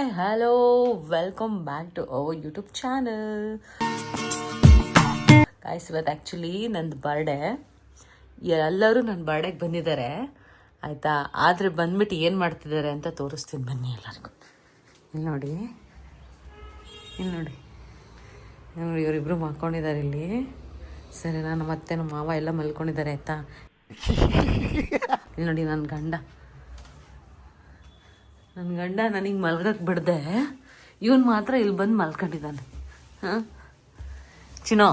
Hi hello welcome back to our YouTube channel. Guys, ಇವತ್ತು actually ನಂದು birthday. ಎಲ್ಲರೂ ನನ್ನ ಬರ್ಡೇಗೆ ಬಂದಿದ್ದಾರೆ ಆಯಿತಾ. ಆದರೆ ಬಂದ್ಬಿಟ್ಟು ಏನು ಮಾಡ್ತಿದ್ದಾರೆ ಅಂತ ತೋರಿಸ್ತೀನಿ ಬನ್ನಿ ಎಲ್ಲರಿಗೂ. ಇಲ್ಲಿ ನೋಡಿ, ಇಲ್ಲಿ ನೋಡಿ, ನೋಡಿ ಇವರಿಬ್ಬರು ಮಾಡ್ಕೊಂಡಿದ್ದಾರೆ ಇಲ್ಲಿ. ಸರಿ, ನಾನು ಮತ್ತೆ ನಮ್ಮ ಮಾವ ಎಲ್ಲ ಮಲ್ಕೊಂಡಿದ್ದಾರೆ ಆಯಿತಾ. ಇಲ್ಲಿ ನೋಡಿ ನನ್ನ ಗಂಡ ನನಗೆ ಮಲ್ಗಕ್ಕೆ ಬಿಡದೆ ಇವನು ಮಾತ್ರ ಇಲ್ಲಿ ಬಂದು ಮಲ್ಕೊಂಡಿದ್ದಾನೆ. ಹಾಂ ಚಿನೋ,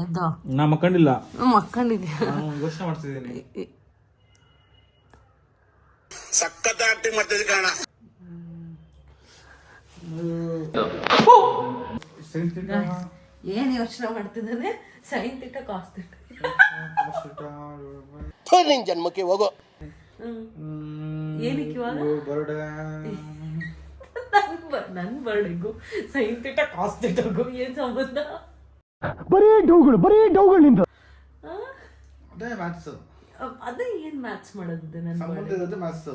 ಎದ್ದೋ. ನಾ ಮಕ್ಕಂಡಿಲ್ಲ, ಮಕ್ಕಂಡಿದ್ಯಾ? ಯೋಚನೆ ಮಾಡ್ತಿದ್ದೀನಿ. ಸಖತ್ ಆಕ್ಟಿಂಗ್ ಮಾಡ್ತಿದ್ದೆ ಕಾರಣ. ಏನು ಯೋಚನೆ ಮಾಡ್ತಿದ್ದಾನೆ? ಸೈನ್ ತಿಟ್ಟ ಕಾಸ್ ತಿಟ್ಟ ನಿನ್ ಜನ್ಮಕ್ಕೆ ಹೋಗೋ. ಏನಕ್ಕೆ ಇವಾಗ ನನ್ನ ಬರ್ಡೇಗೂ ಸೈನ್ ತಿಟ್ಟ ಕಾಸ್ ತಿಟ್ಟಗೂ ಏನು ಸಂಬಂಧ? ಬರೀ ಡೌಗಳು ನಿಂದು. ಅದೇ ಏನು ಮ್ಯಾಥ್ಸ್ ಮಾಡೋದಿದೆ ನನ್ನ ಬರ್ಡೇ? ಮ್ಯಾಥ್ಸ್.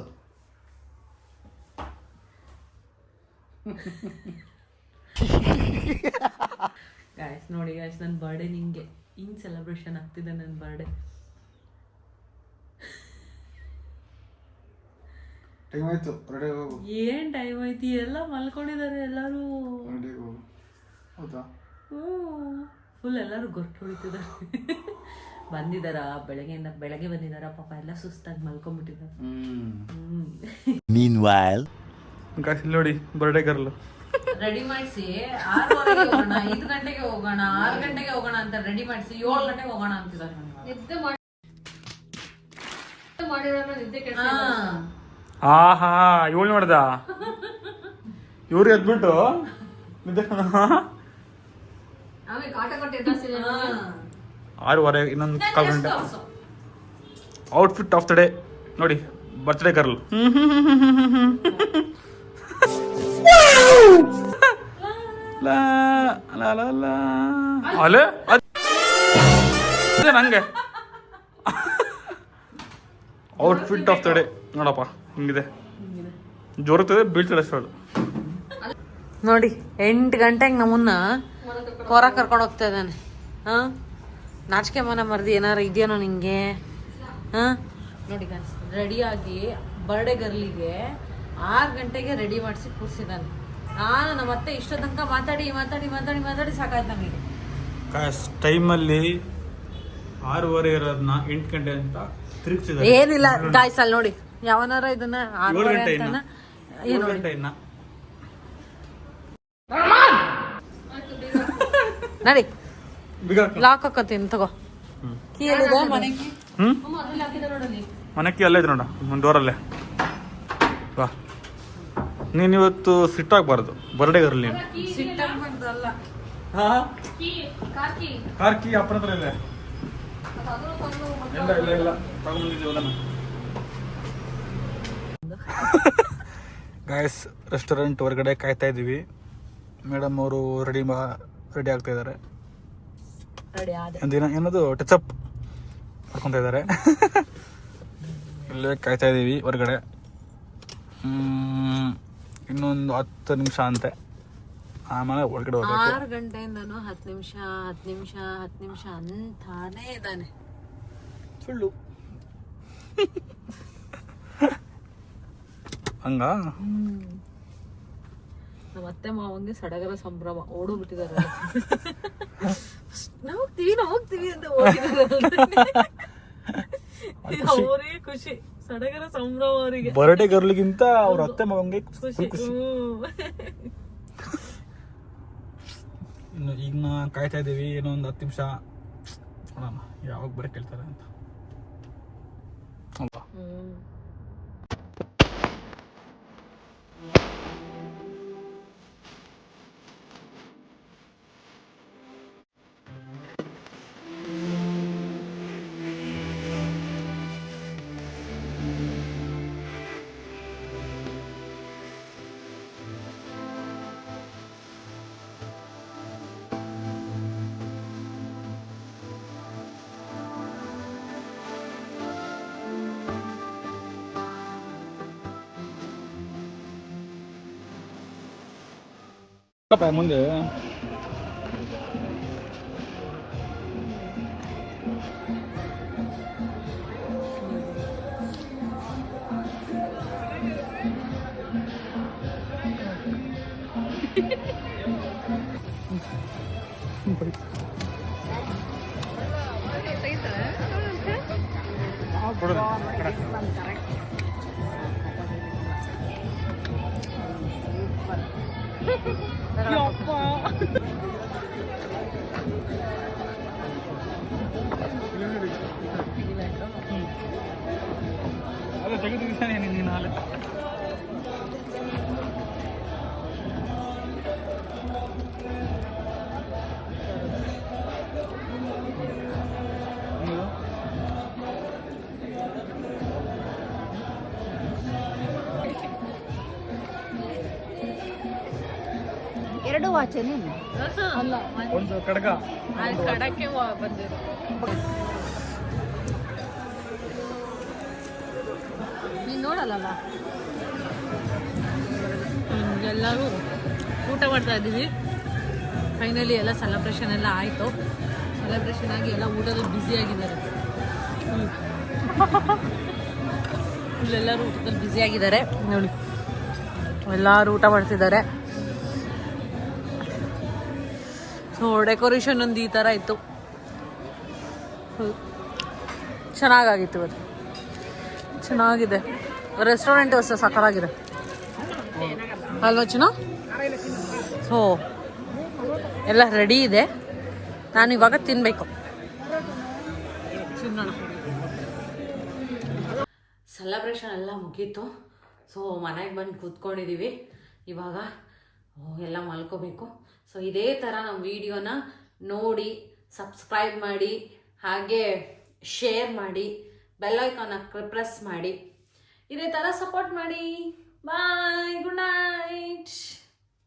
ಗಾಯ್ಸ್ ನೋಡಿ ಗಾಯ್ಸ್, ನನ್ನ ಬರ್ಡೇ ಹಿಂಗೆ ಸೆಲೆಬ್ರೇಷನ್ ಆಗ್ತಿದೆ. ನನ್ನ ಬರ್ಡೇ ಟೈಮ್ ಆಯ್ತು, ರೆಡಿ ಹೋಗು. ಏನ್ ಟೈಮ್ ಐತಿ? ಎಲ್ಲ ಮಲ್ಕೊಂಡಿದ್ದಾರೆ ಎಲ್ಲರೂ. ರೆಡಿ ಹೋಗು. ಹೌದಾ? ಫುಲ್ ಎಲ್ಲರೂ ಗೊತ್ತು ಹೊಡಿತಿದ್ದಾರೆ. ಬಂದಿದ್ದಾರ ಬೆಳಗ್ಗೆ ಬಂದಿದ್ದಾರ ಪಾಪ, ಎಲ್ಲ ಸುಸ್ತಾಗಿ ಮಲ್ಕೊಂಡ್ಬಿಟ್ಟಿದ್ದಾರೆ. Meanwhile, ಗಾಯ್ಸ್ ಇಲ್ಲಿ ನೋಡಿ, ಬರ್ಡೇ ಗರ್ಲ್ ರೆಡಿ ಮಾಡಿಸಿ 6:30 ಹೋಗೋಣ, 5 ಗಂಟೆಗೆ ಹೋಗೋಣ, 6 ಗಂಟೆಗೆ ಹೋಗೋಣ ಅಂತ ರೆಡಿ ಮಾಡಿಸಿ 7 ಗಂಟೆಗೆ ಹೋಗೋಣ ಅಂತಿದ್ದಾರೆ. ಆಹಾ, ಇವಳು ನೋಡ್ದ, ಇವ್ರು ಎದ್ಬಿಟ್ಟು 6:30, ಇನ್ನೊಂದು 1/4 ಗಂಟೆ. ಔಟ್ಫಿಟ್ ಆಫ್ ದ ಡೇ ನೋಡಿ, ಬರ್ತ್ಡೇ ಗರ್ಲ್. ನಂಗೆ ಔಟ್ಫಿಟ್ ಆಫ್ ದ ಡೇ ನೋಡಪ್ಪ, ಹಿಂಗಿದೆ. ಜೋರುತ್ತದೆ, ಬೀಳ್ತದೆ ಅಷ್ಟು. ನೋಡಿ 8 ಗಂಟೆಗೆ ನಮ್ಮನ್ನ ಹೊರ ಕರ್ಕೊಂಡು ಹೋಗ್ತಾ ಇದ್ದಾನೆ. ಹಾಂ, ನಾಚಿಕೆ ಮನ ಮರ್ದಿ ಏನಾರು ಇದೆಯೇನೋ ನಿಂಗೆ? ಹಾಂ ನೋಡಿ ಗನ್ಸ್, ರೆಡಿಯಾಗಿ ಬರ್ಡೇ ಗರ್ಲಿಗೆ 6 ಗಂಟೆಗೆ ರೆಡಿ ಮಾಡಿಸಿ ಕೂರಿಸಿದ್ದಾನೆ. ನಾನು ನಮ್ಮ ಅತ್ತೆ ಇಷ್ಟ ತನಕ ಮಾತಾಡಿ ಸಾಕಾಯ್ತು ನಮಗೆ. ಟೈಮಲ್ಲಿ 6:30 ಇರೋದನ್ನ 8 ಗಂಟೆ ಅಂತ ತಿರುಗಿಸಿದ್ದಾರೆ. ಏನಿಲ್ಲ ಗಾಯ್ಸ್, ಅಲ್ಲಿ ನೋಡಿ ಯಾವನಾರ ಇದನ್ನ 7 ಗಂಟೆ ಇನ್ನ ನಡಿ ಲಾಕ್ ಹಾಕತ್ತೀನಿ ತಗೋ. ಮನೆ ಕೀ ಅಲ್ಲೇ ಇದೆ ನೋಡ, ಒಂದು ಡೋರಲ್ಲೇ. ವಾ, ನೀನು ಇವತ್ತು ಸಿಟ್ಟಾಗಬಾರ್ದು ಬರ್ಡೇ ಗರ್ಲ್. ನೀನು ಕಾರ್ ಕೀ ಅಪ್ಪನ ಹತ್ರ ಇದೆ. ಇಲ್ಲ ತಗೊಂಡಿದ್ದೀವಲ್ಲ. ಗಾಯ್ಸ್, ರೆಸ್ಟೋರೆಂಟ್ ಹೊರಗಡೆ ಕಾಯ್ತಾ ಇದ್ದೀವಿ. ಮೇಡಮ್ ಅವರು ರೆಡಿ ಆಗ್ತಾ ಇದ್ದಾರೆ. ಏನದು ಟಚಪ್ ಮಾಡ್ಕೊತ ಇದ್ದಾರೆ. ಇಲ್ಲೇ ಕಾಯ್ತಾ ಇದ್ದೀವಿ ಹೊರಗಡೆ. ಇನ್ನೊಂದು 10 ನಿಮಿಷ ಅಂತೆ, ಆಮೇಲೆ ಒಳಗಡೆ ಹೋಗ್ಬೇಕು. 6 ಗಂಟೆಯಿಂದನೂ 10 ನಿಮಿಷ ಅಂತಾನೆ ಇದ್ದಾನೆ. ಸುಳ್ಳು ಹಂಗ. ನಮ್ಮ ಅತ್ತೆ ಮಾವಂಗೆ ಸಡಗರ ಸಂಭ್ರಮ, ಓಡು ಬಿಟ್ಟಿದ್ದಾರೆ. ಹೋಗ್ತೀವಿ ಅಂತ ಅವರೇ ಖುಷಿ, ಸಡಗರ ಸಂಭ್ರಮ ಅವರಿಗೆ. ಬರ್ಡೇ ಗರ್ಲ್ಗಿಂತ ಅವ್ರ ಅತ್ತೆ ಮಾವಂಗೆ ಖುಷಿ. ಇನ್ನು ಈಗ ಕಾಯ್ತಾ ಇದ್ದೀವಿ, ಏನೋ ಒಂದು 10 ನಿಮಿಷ ನೋಡೋಣ ಯಾವಾಗ ಬರಕ್ಕೆ ಹೇಳ್ತಾರೆ ಅಂತ. ಮುಂದೆ ಅಲ್ಲ ತೆಗೆದಿದ್ದಾನೆ ನೀನು ಹಾಲು ಎರಡು ವಾಚೇನೆ ಅಲ್ಲ ಒಂದು ಕಡಗ ಕಡಕ್ಕೆ ಬಂದಿರೋ ನೀನು ನೋಡಲ್ಲ ಎಲ್ಲರೂ ಊಟ ಮಾಡ್ತಾ ಇದ್ದೀವಿ. ಫೈನಲಿ ಎಲ್ಲ ಸೆಲೆಬ್ರೇಷನ್ ಎಲ್ಲ ಆಯಿತು. ಸೆಲೆಬ್ರೇಷನ್ ಆಗಿ ಎಲ್ಲ ಊಟದಲ್ಲಿ ಬ್ಯುಸಿಯಾಗಿದ್ದಾರೆ. ಇಲ್ಲೆಲ್ಲರೂ ಊಟದಲ್ಲಿ ಬ್ಯುಸಿಯಾಗಿದ್ದಾರೆ ನೋಡಿ. ಎಲ್ಲರೂ ಊಟ ಮಾಡ್ತಿದ್ದಾರೆ. ಸೊ ಡೆಕೋರೇಷನ್ ಒಂದು ಈ ಥರ ಇತ್ತು. ಚೆನ್ನಾಗಾಗಿತ್ತು ಇವತ್ತು. ಚೆನ್ನಾಗಿದೆ. ರೆಸ್ಟೋರೆಂಟ್ ಅಷ್ಟೇ ಸಕ್ಕತ್ತಾಗಿದೆ ಅಲ್ವಾ ಚಿನ್ನ? ಸೊ ಎಲ್ಲ ರೆಡಿ ಇದೆ. ನಾನು ಇವಾಗ ತಿನ್ನಬೇಕು. ಸೆಲೆಬ್ರೇಷನ್ ಎಲ್ಲ ಮುಗೀತು. ಸೊ ಮನೆಗೆ ಬಂದು ಕೂತ್ಕೊಂಡಿದ್ದೀವಿ. ಇವಾಗ ಎಲ್ಲ ಮಲ್ಕೋಬೇಕು. ಸೊ ಇದೇ ಥರ ನಮ್ಮ ವಿಡಿಯೋನ ನೋಡಿ ಸಬ್ಸ್ಕ್ರೈಬ್ ಮಾಡಿ, ಹಾಗೆ ಶೇರ್ ಮಾಡಿ, ಬೆಲ್ ಐಕಾನ್ನ ಪ್ರೆಸ್ ಮಾಡಿ, ಇದೇ ಥರ ಸಪೋರ್ಟ್ ಮಾಡಿ. ಬಾಯ್, ಗುಡ್ ನೈಟ್.